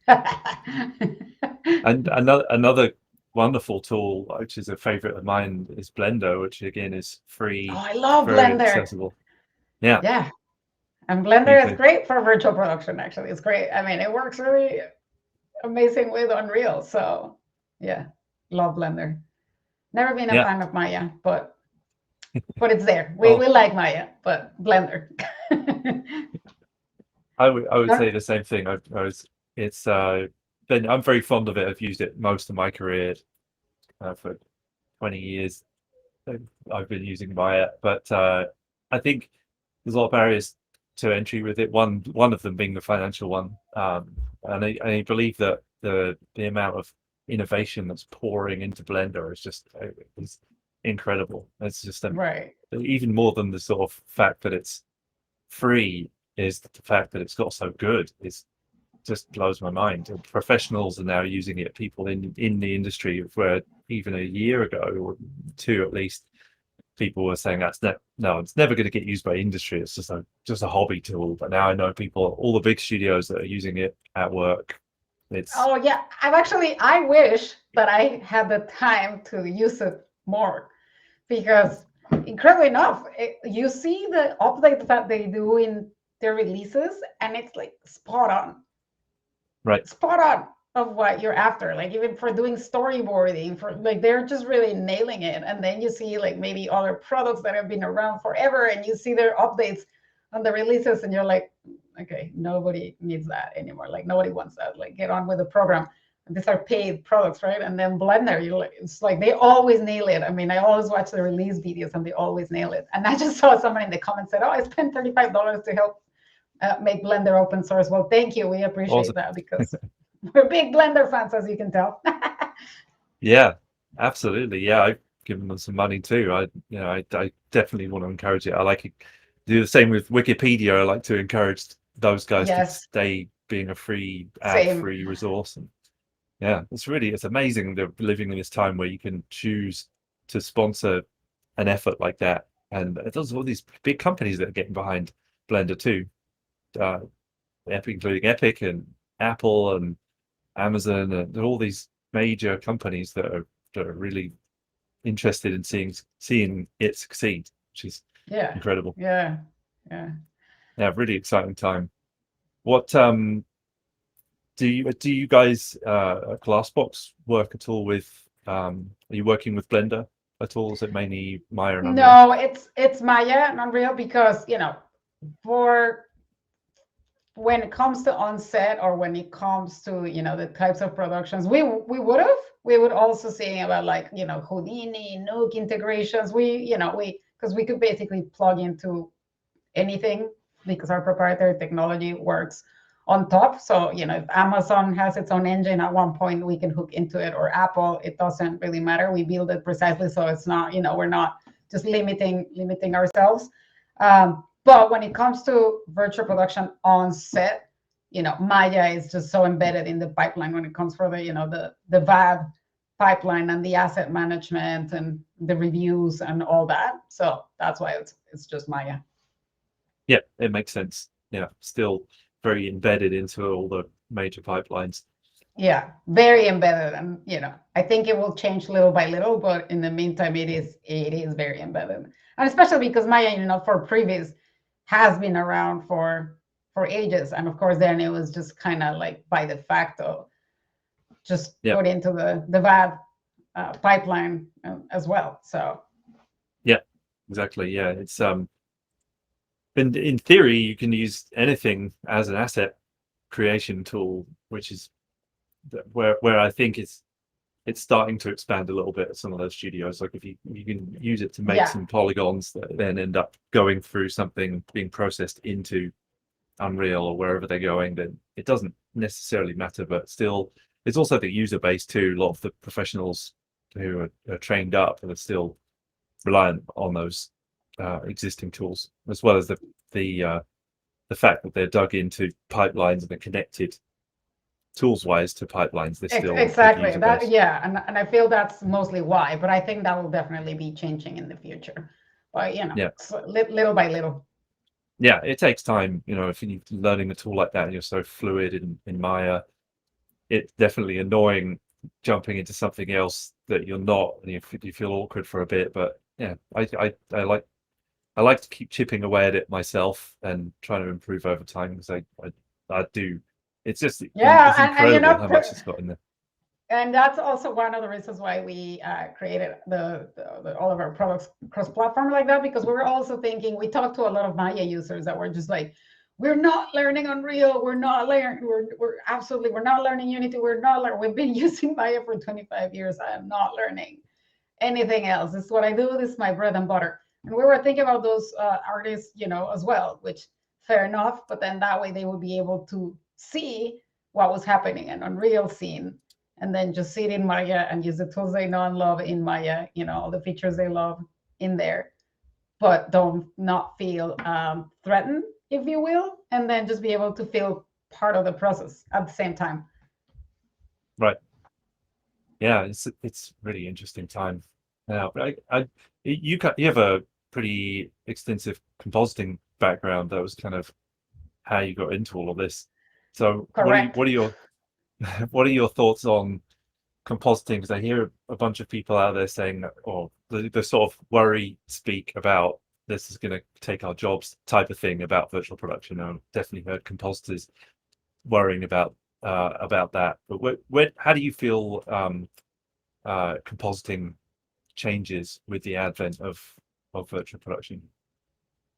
And another wonderful tool, which is a favorite of mine, is Blender, which again is free. Oh, I love very Blender. Accessible. Yeah. Yeah. And Blender is great for virtual production, actually. It's great. I mean, it works really amazing with Unreal. So yeah, love Blender. Never been a Yeah, fan of Maya, but it's there. We well, like Maya, but Blender. I would Uh, say the same thing. I was it's been I'm very fond of it. I've used it most of my career for 20 years. I've been using Maya, but I think there's a lot of barriers to entry with it. One of them being the financial one, and I believe that the amount of innovation that's pouring into Blender is incredible. It's just right. even more than the sort of fact that it's free is the fact that it's got so good. It's just blows my mind. And professionals are now using it. People in the industry, where even a year ago or two at least, people were saying no, it's never going to get used by industry. It's just a hobby tool. But now I know people, all the big studios that are using it at work. It's Oh yeah, I wish that I had the time to use it more because, incredibly enough, you see the updates that they do in their releases, and it's like right. spot on of what you're after. Like even for doing storyboarding, for like they're just really nailing it. And then you see like maybe other products that have been around forever, and you see their updates on the releases, and you're like, okay, nobody needs that anymore. Like nobody wants that. Like get on with the program. And these are paid products, right? And then Blender, you're like, it's like they always nail it. I mean, I always watch the release videos, and they always nail it. And I just saw someone in the comments said, "Oh, I spent $35 to help make Blender open source." Well, thank you. We appreciate Awesome. that because we're big Blender fans, as you can tell. Yeah, absolutely. Yeah, I've given them some money too. I definitely want to encourage it. I like it. Do the same with Wikipedia. I like to encourage those guys to Yes, stay being a free same. ad-free resource. And yeah, it's amazing that we're living in this time where you can choose to sponsor an effort like that, and there's all these big companies that are getting behind Blender too, uh, including Epic and Apple and Amazon and all these major companies that are really interested in seeing it succeed, which is Yeah, incredible. yeah, yeah. Yeah, really exciting time. What do you guys at Glassbox work at all with? Are you working with Blender at all? Is it mainly Maya and Unreal? No, it's Maya and Unreal because for when it comes to on-set or when it comes to the types of productions, we would also say about like Houdini, Nuke integrations. We because we could basically plug into anything because our proprietary technology works on top. So if Amazon has its own engine, at one point we can hook into it, or Apple. It doesn't really matter. We build it precisely so it's not we're not just limiting ourselves. But when it comes to virtual production on set, Maya is just so embedded in the pipeline when it comes for the VAD pipeline and the asset management and the reviews and all that. So that's why it's just Maya. Yeah, it makes sense. Yeah, still very embedded into all the major pipelines. Yeah, very embedded, and I think it will change little by little, but in the meantime, it is very embedded, and especially because Maya, for previous, has been around for ages, and of course, then it was just kind of like by de facto, just Yeah, put into the VAD pipeline as well. So yeah, exactly. Yeah, it's in theory you can use anything as an asset creation tool, which is where I think it's starting to expand a little bit at some of those studios. Like if you can use it to make yeah, some polygons that then end up going through something being processed into Unreal or wherever they're going, then it doesn't necessarily matter. But still, it's also the user base too. A lot of the professionals who are trained up and are still reliant on those existing tools, as well as the fact that they're dug into pipelines and are connected tools wise to pipelines. There's still a big exactly user that. base. Yeah, and I feel that's mostly why, but I think that will definitely be changing in the future. But Yeah. little by little. Yeah, it takes time. If you're learning a tool like that and you're so fluid in Maya, it's definitely annoying jumping into something else that you're not, and you feel awkward for a bit. But yeah, I like to keep chipping away at it myself and trying to improve over time because I do. It's just Yeah, it's and incredible how much it's got in there. And that's also one of the reasons why we created all of our products cross-platform like that, because we were also thinking, we talked to a lot of Maya users that were just like, we're not learning Unreal, we're not learning, we're absolutely, we're not learning Unity, we're not learning, we've been using Maya for 25 years, I am not learning anything else. This is what I do, this is my bread and butter. And we were thinking about those artists, as well, which fair enough, but then that way they would be able to see what was happening in Unreal scene, and then just sit in Maya and use the tools they know and love in Maya, all the features they love in there, but don't not feel threatened, if you will, and then just be able to feel part of the process at the same time. Right. Yeah, it's really interesting time now. But you have a pretty extensive compositing background. That was kind of how you got into all of this. So Correct. what are your what are your thoughts on compositing? Because I hear a bunch of people out there saying, or the sort of worry speak about this is going to take our jobs type of thing about virtual production. I've definitely heard compositors worrying about that. But how do you feel compositing changes with the advent of virtual production?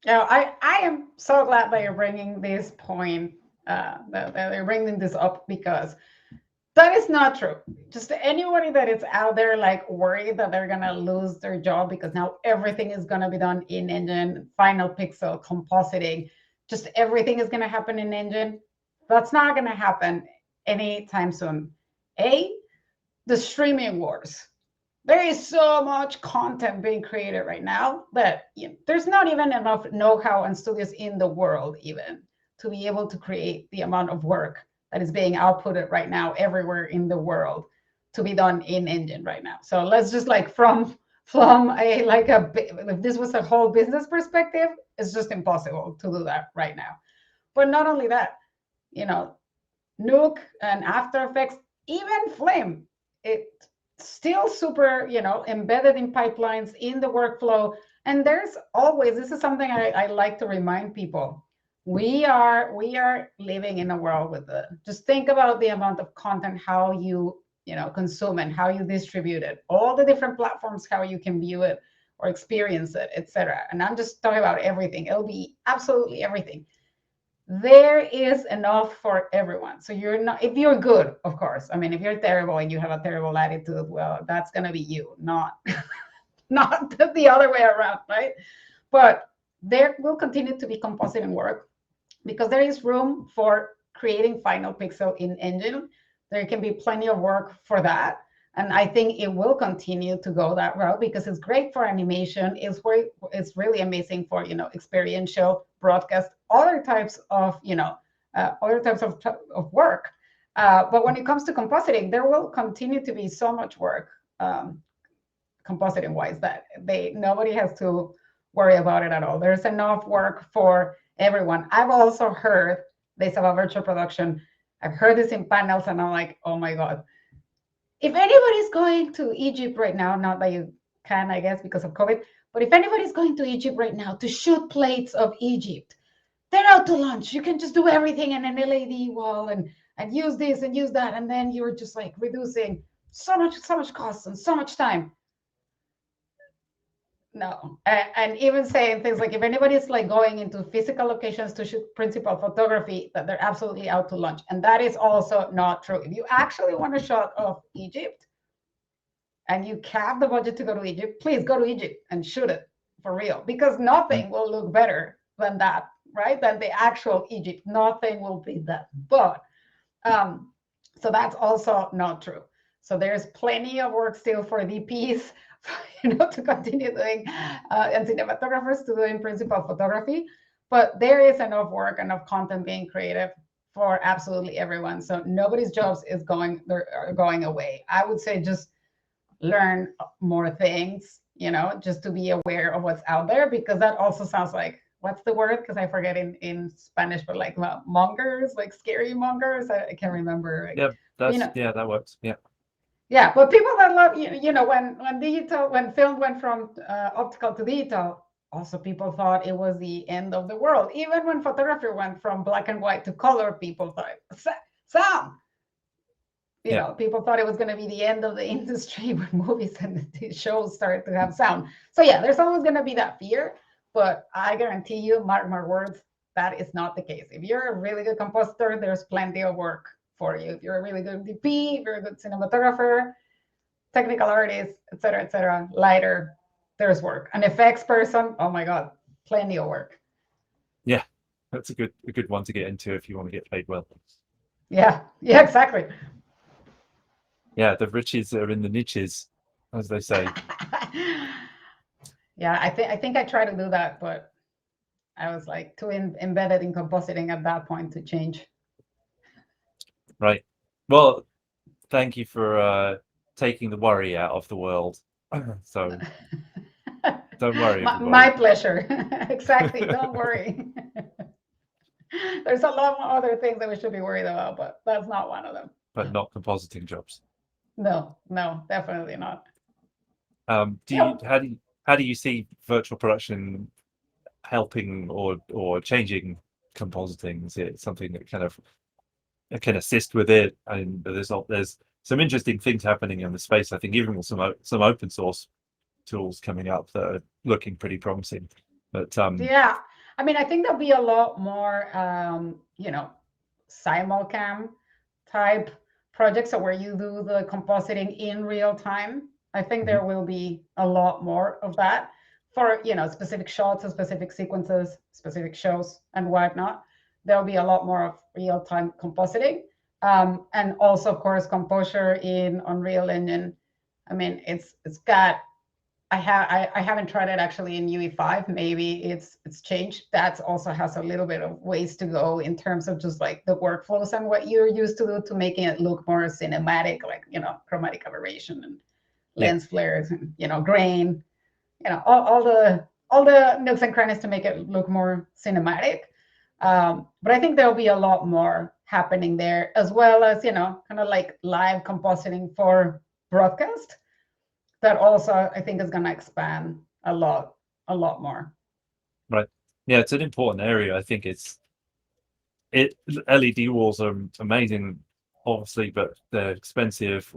I am so glad that you're bringing this point, that you're bringing this up, because that is not true. Just anybody that is out there like worried that they're gonna lose their job because now everything is gonna be done in engine, final pixel, compositing, just everything is gonna happen in engine. That's not gonna happen anytime soon. The streaming wars. There is so much content being created right now that there's not even enough know-how and studios in the world even to be able to create the amount of work that is being outputted right now everywhere in the world to be done in engine right now. So let's just like from if this was a whole business perspective, it's just impossible to do that right now. But not only that, Nuke and After Effects, even Flame, it still super, embedded in pipelines in the workflow. And there's always, this is something I like to remind people. We are living in a world with just think about the amount of content, how you consume and how you distribute it, all the different platforms, how you can view it or experience it, etc. And I'm just talking about everything. It'll be absolutely everything. There is enough for everyone. So you're not, if you're good, of course. I mean, if you're terrible and you have a terrible attitude, well, that's gonna be you, not not the other way around, right? But there will continue to be compositing work because there is room for creating final pixel in engine. There can be plenty of work for that. And I think it will continue to go that route because it's great for animation. It's really amazing for experiential broadcast, other types of work. But when it comes to compositing, there will continue to be so much work compositing wise that nobody has to worry about it at all. There's enough work for everyone. I've also heard this about virtual production. I've heard this in panels and I'm like, oh my God. If anybody's going to Egypt right now, not that you can, I guess, because of COVID, but if anybody's going to Egypt right now to shoot plates of Egypt, they're out to lunch. You can just do everything in an LED wall and use this and use that. And then you're just like reducing so much cost and so much time. No. And even saying things like if anybody's like going into physical locations to shoot principal photography, that they're absolutely out to lunch. And that is also not true. If you actually want a shot of Egypt and you have the budget to go to Egypt, please go to Egypt and shoot it for real, because nothing will look better than that, right? Than the actual Egypt. Nothing will beat that. But so that's also not true. So there's plenty of work still for DPs, to continue doing, and cinematographers to doing principal photography. But there is enough work, enough content being creative for absolutely everyone. So nobody's jobs is going away. I would say just learn more things, just to be aware of what's out there, because that also sounds like, what's the word? Because I forget in Spanish, but like mongers, like scary mongers. I can't remember. Yeah, that works. Yeah. Yeah, but people that love, when film went from optical to digital, also people thought it was the end of the world. Even when photography went from black and white to color, people thought, Sam, you know, people thought it was going to be the end of the industry when movies and the shows started to have sound. So yeah, there's always going to be that fear, but I guarantee you, mark my words, that is not the case. If you're a really good compositor, there's plenty of work for you. If you're a really good DP, if you're a good cinematographer, technical artist, etc., lighter, there's work. An effects person, oh my God, plenty of work. Yeah, that's a good one to get into if you want to get paid well. Yeah, exactly. Yeah, the riches are in the niches, as they say. Yeah, I think I tried to do that, but I was like too embedded in compositing at that point to change. Right. Well, thank you for taking the worry out of the world. So don't worry, everybody. My pleasure. Exactly. Don't worry. There's a lot of other things that we should be worried about, but that's not one of them. But not compositing jobs. No, definitely not. How do you see virtual production helping or changing compositing? Is it something that kind of can assist with it? And there's some interesting things happening in the space. I think even with some open source tools coming up that are looking pretty promising. But yeah, I mean, I think there'll be a lot more, Simulcam type projects, so where you do the compositing in real time. I think there will be a lot more of that for, specific shots and specific sequences, specific shows and whatnot. There'll be a lot more of real-time compositing. And also, of course, composure in Unreal Engine. I mean, it's got, I haven't tried it actually in UE5. Maybe it's changed. That also has a little bit of ways to go in terms of just like the workflows and what you're used to do to making it look more cinematic, like, chromatic aberration and lens flares and, grain, all the nooks and crannies to make it look more cinematic. But I think there'll be a lot more happening there, as well as, kind of like live compositing for broadcast. That also, I think, is going to expand a lot more. right, yeah, it's an important area. I think LED walls are amazing, obviously, but they're expensive,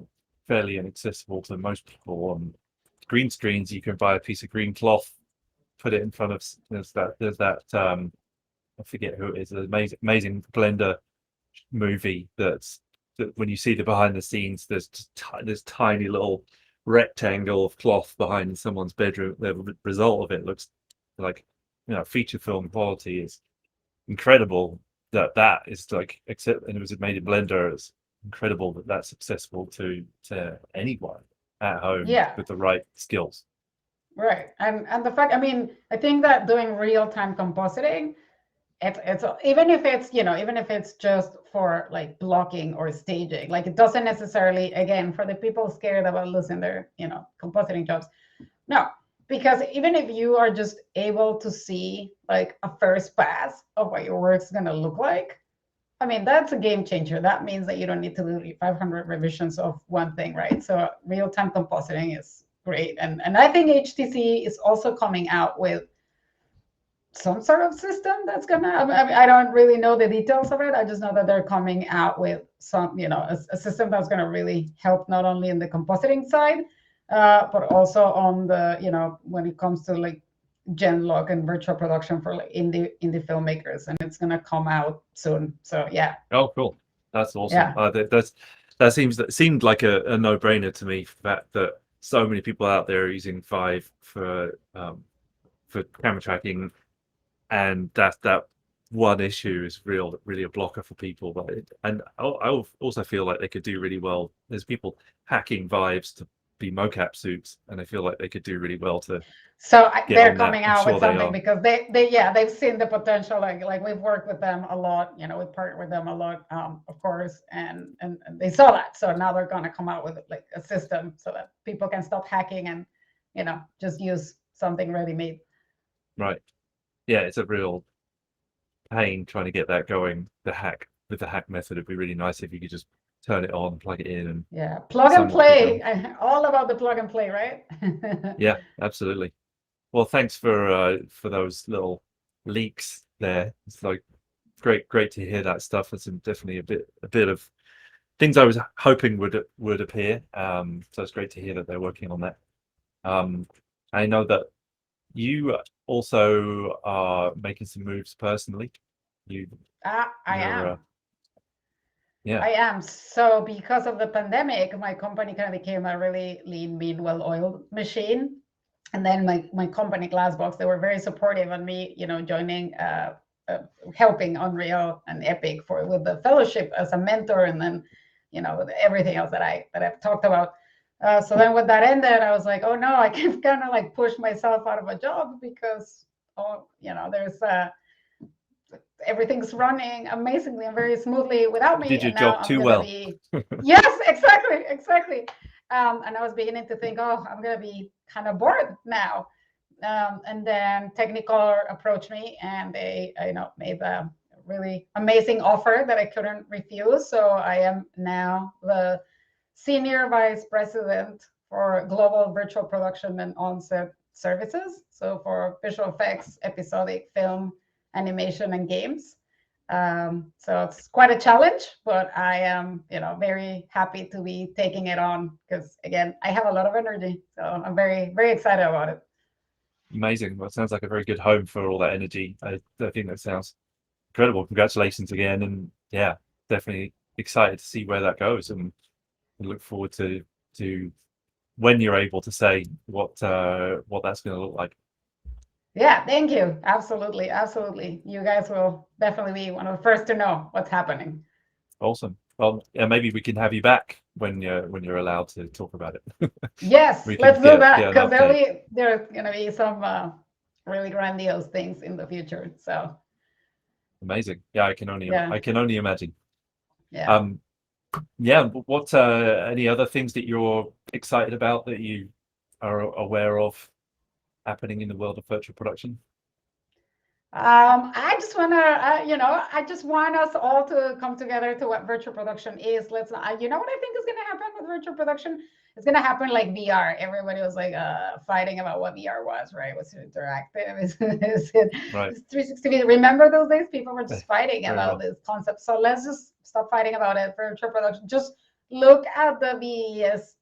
fairly inaccessible to most people. On green screens, you can buy a piece of green cloth, put it in front of there's that I forget who it is, an amazing Blender movie that when you see the behind the scenes, there's this tiny little rectangle of cloth behind someone's bedroom. The result of it looks like, feature film quality is incredible. That is like, except, and it was made in Blender. It's incredible that that's accessible to anyone at home with the right skills. Right, and the fact, I mean, I think that doing real-time compositing, it's even if it's just for like blocking or staging, like it doesn't necessarily, again, for the people scared about losing their compositing jobs, no, because even if you are just able to see like a first pass of what your work's going to look like, I mean, that's a game changer. That means that you don't need to do 500 revisions of one thing, right? So real-time compositing is great, and I think HTC is also coming out with some sort of system that's gonna, I don't really know the details of it. I just know that they're coming out with some, a system that's gonna really help not only in the compositing side, but also on the, when it comes to like Genlock and virtual production for like indie filmmakers, and it's gonna come out soon. So yeah. Oh, cool. That's awesome. Yeah. That seemed like a no-brainer to me. That so many people out there are using Vive for camera tracking, and that one issue is really a blocker for people. But I also feel like they could do really well. There's people hacking Vives to be mocap suits, and I feel like they could do really well to. So they're coming out with something because they've seen the potential. Like we've worked with them a lot. We've partnered with them a lot, of course, and they saw that. So now they're going to come out with like a system so that people can stop hacking and just use something ready-made. Right. Yeah, it's a real pain trying to get that going. The hack method, it'd be really nice if you could just turn it on, plug it in, and plug and play. All about the plug and play, right? Yeah, absolutely. Well, thanks for those little leaks there. It's like great to hear that stuff. It's definitely a bit of things I was hoping would appear. So it's great to hear that they're working on that. I know that you also are making some moves personally. I You're am. yeah. I am. So because of the pandemic, my company kind of became a really lean, mean, well-oiled machine. And then my company Glassbox, they were very supportive on me, joining, helping Unreal and Epic with the fellowship as a mentor, and then, with everything else that I've talked about. So then when that ended, I was like, oh no, I can kind of like push myself out of a job because, there's everything's running amazingly and very smoothly without You me, did your and now job I'm too gonna well. be yes, exactly. And I was beginning to think, oh, I'm gonna be kind of bored now. And then Technicolor approached me, and they made a really amazing offer that I couldn't refuse. So I am now the senior vice president for global virtual production and on-set services, so for visual effects, episodic film, animation, and games. So it's quite a challenge, but I am, very happy to be taking it on because, again, I have a lot of energy. So I'm very, very excited about it. Amazing. Well, it sounds like a very good home for all that energy. I think that sounds incredible. Congratulations again, and yeah, definitely excited to see where that goes, and look forward to when you're able to say what that's going to look like. Yeah, thank you. Absolutely, absolutely. You guys will definitely be one of the first to know what's happening. Awesome. Well, yeah, maybe we can have you back when you're allowed to talk about it. Yes, We can let's do that, get an because update. there's gonna be some really grandiose things in the future. So Amazing. Yeah, yeah, I can only imagine. yeah. Um, yeah. What any other things that you're excited about that you are aware of happening in the world of virtual production? I just wanna, I just want us all to come together to what virtual production is. Let's not, what I think is gonna happen with virtual production? It's gonna happen like VR. Everybody was like fighting about what VR was, right? Was it interactive? Right. Is 360? Remember those days? People were just fighting Very about well. this concept. So let's just stop fighting about it. Virtual production. Just look at the VES,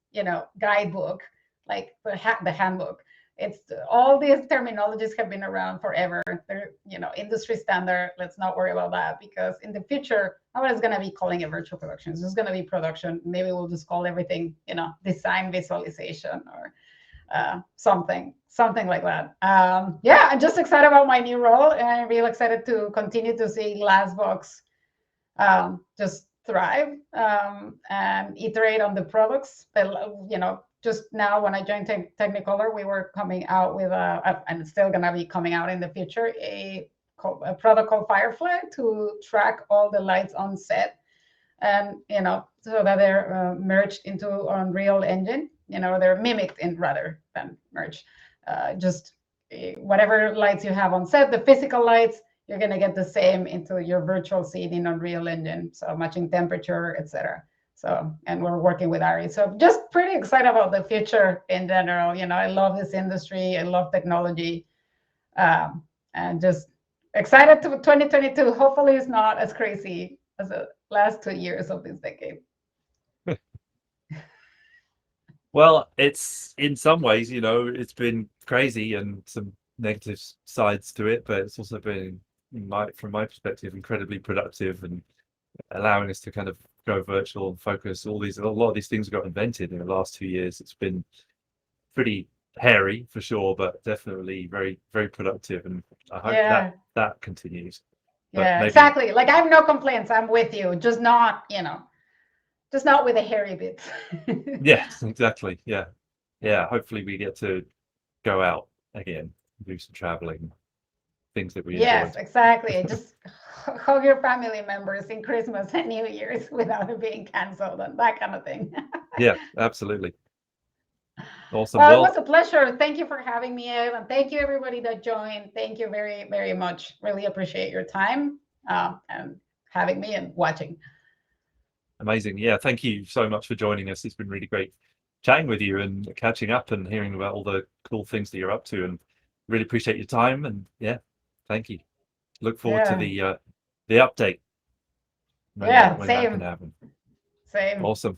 guidebook, like the handbook. It's all these terminologies have been around forever. They're, industry standard. Let's not worry about that, because in the future, nobody's going to be calling it virtual production. It's just going to be production. Maybe we'll just call everything, design visualization or something like that. Yeah, I'm just excited about my new role, and I'm really excited to continue to see Glassbox just thrive and iterate on the products. Just now when I joined Technicolor, we were coming out with and it's still going to be coming out in the future, a product called Firefly to track all the lights on set, and so that they're merged into Unreal Engine. They're mimicked in rather than merged. Just whatever lights you have on set, the physical lights, you're going to get the same into your virtual scene in Unreal Engine, so matching temperature, etc. So, and we're working with Ari. So just pretty excited about the future in general. I love this industry. I love technology. And just excited to 2022. Hopefully it's not as crazy as the last 2 years of this decade. Well, it's in some ways, it's been crazy and some negative sides to it, but it's also been, from my perspective, incredibly productive and allowing us to kind of go virtual and focus. A lot of these things got invented in the last 2 years. It's been pretty hairy for sure, but definitely very, very productive. And I hope that continues. But Yeah, maybe, exactly. Like, I have no complaints. I'm with you. Just not with the hairy bits. yes, exactly. Yeah. Yeah. Hopefully we get to go out again, do some traveling, things that we Yes, enjoyed. exactly. Just hug your family members in Christmas and New Year's without it being canceled and that kind of thing. Yeah, absolutely. Awesome. Well, it Well, was a pleasure. Thank you for having me, Ed, and thank you everybody that joined. Thank you very, very much. Really appreciate your time and having me and watching. amazing. Yeah, thank you so much for joining us. It's been really great chatting with you and catching up and hearing about all the cool things that you're up to, and really appreciate your time. And yeah, thank you. Look forward to Yeah. the update when Yeah, that can same. happen. Same. Awesome.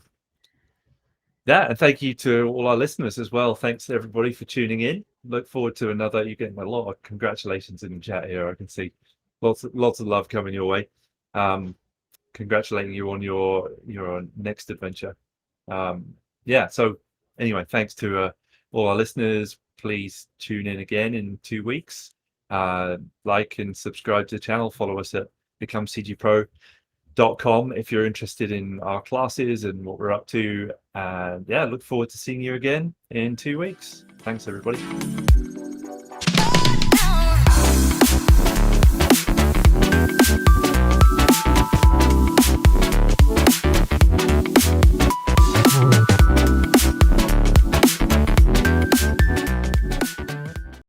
Yeah, and thank you to all our listeners as well. Thanks everybody for tuning in. Look forward to another. You're getting a lot of congratulations in the chat here. I can see lots of love coming your way. Congratulating you on your next adventure. Yeah. So anyway, thanks to all our listeners. Please tune in again in 2 weeks. Like and subscribe to the channel. Follow us at becomecgpro.com if you're interested in our classes and what we're up to. And yeah, look forward to seeing you again in 2 weeks. Thanks everybody.